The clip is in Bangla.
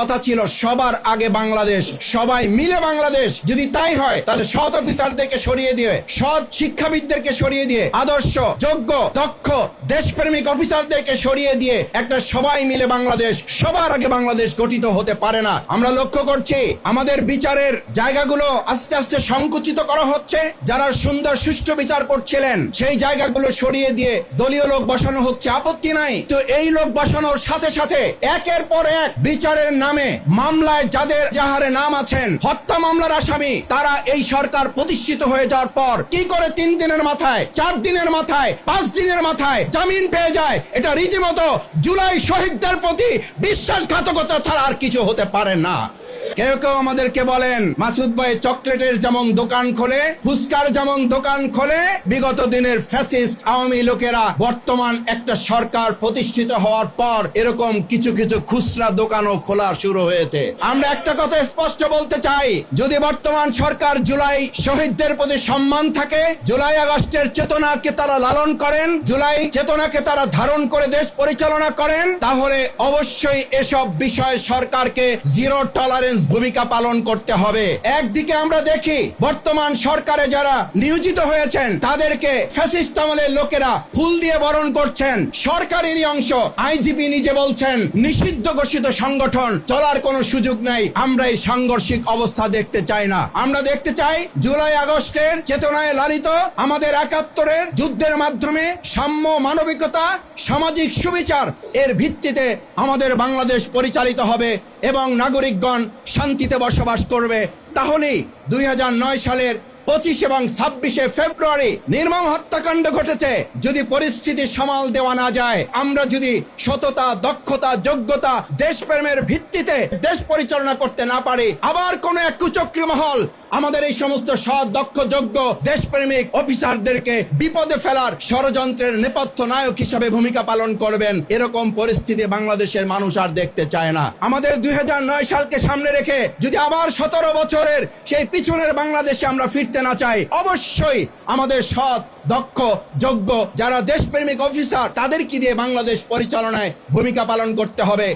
কথা ছিল সবার আগে বাংলাদেশ, সবাই মিলে বাংলাদেশ। যদি তাই হয় তাহলে সৎ অফিসারদেরকে সরিয়ে দিয়ে, সৎ শিক্ষাবিদদেরকে সরিয়ে দিয়ে, আদর্শ, যোগ্য, দক্ষ, দেশপ্রেমিক অফিসারদেরকে সরিয়ে দিয়ে একটা সবাই মিলে বাংলাদেশ, সবার আগে বাংলাদেশ গঠিত হতে পারে না। আমরা লক্ষ্য করছি আমাদের বিচারের জায়গাগুলো আস্তে আস্তে সংকুচিত করা হচ্ছে। যারা সুন্দর সুষ্ঠু বিচার করছিলেন সেই জায়গাগুলো সরিয়ে দিয়ে দলীয় লোক বসানো হচ্ছে, আপত্তি নাই। তো এই লোক বসানোর সাথে সাথে একের পর এক বিচারের নামে মামলায় যাদের যাহারে নাম আছেন, হত্যা মামলার আসামি, তারা এই সরকার প্রতিষ্ঠিত হয়ে যাওয়ার পর কি করে 3 দিনের মাথায়, 4 দিনের মাথায়, 5 দিনের মাথায় জামিন পেয়ে যায়। এটা রীতিমতো জুলাই শহীদদের প্রতি বিশ্বাসঘাতকতা ছাড়া আর কিছু হতে পারে না। কেউ কেউ আমাদেরকে বলেন মাসুদ ভাই চকলেটের যেমন দোকান খোলে, ফুচকার যেমন দোকান খোলে, বিগত দিনের ফ্যাসিস্ট আওয়ামী লোকেরা বর্তমান একটা সরকার প্রতিষ্ঠিত হওয়ার পর এরকম কিছু কিছু খুচরা দোকানও খোলা শুরু হয়েছে। আমরা একটা কথা স্পষ্ট বলতে চাই, যদি বর্তমান সরকার জুলাই শহীদদের প্রতি সম্মান থাকে, জুলাই আগস্টের চেতনাকে তারা লালন করেন, জুলাই চেতনাকে তারা ধারণ করে দেশ পরিচালনা করেন, তাহলে অবশ্যই এসব বিষয়ে সরকারকে জিরো টলারেন্স ভূমিকা পালন করতে হবে। একদিকে আমরা দেখি বর্তমান সরকারে যারা নিয়োজিত হয়েছেন তাদেরকে ফ্যাসিস্ট আমলের লোকেরা ফুল দিয়ে বরণ করছেন। সরকারেরই অংশ, আইজিপি নিজে বলছেন নিষিদ্ধ ঘোষিত সংগঠন, চলার কোনো সুযোগ নাই। আমরা এই সাংঘর্ষিক অবস্থা দেখতে চাই না। আমরা দেখতে চাই জুলাই আগস্টের চেতনায় লালিত আমাদের 71-এর যুদ্ধের মাধ্যমে সাম্য, মানবিকতা, সামাজিক সুবিচার এর ভিত্তিতে আমাদের বাংলাদেশ পরিচালিত হবে এবং নাগরিকগণ শান্তিতে বসবাস করবে। তাহলেই 2009 সালের 25 এবং 26 ফেব্রুয়ারি নির্মম হত্যাকাণ্ড ঘটেছে। যদি পরিস্থিতি সামাল দেওয়া না যায়, আমরা যদি সততা, দক্ষতা, যোগ্যতা, দেশপ্রেমের ভিত্তিতে দেশ পরিচালনা করতে না পারি, আবার কোন এক কুচক্রী মহল আমাদের এই সমস্ত সৎ, দক্ষ, যোগ্য, দেশপ্রেমিক অফিসারদেরকে বিপদে ফেলার ষড়যন্ত্রের নেপথ্য নায়ক হিসাবে ভূমিকা পালন করবেন। এরকম পরিস্থিতি বাংলাদেশের মানুষ আর দেখতে চায় না। আমাদের 2009 সালকে সামনে রেখে যদি আবার 17 বছরের সেই পিছনের বাংলাদেশে আমরা ফিরতে না চাই, অবশ্যই আমাদের সৎ, দক্ষ, যোগ্য যারা দেশপ্রেমিক অফিসার তাদেরকে দিয়ে বাংলাদেশ পরিচালনায় ভূমিকা পালন করতে হবে।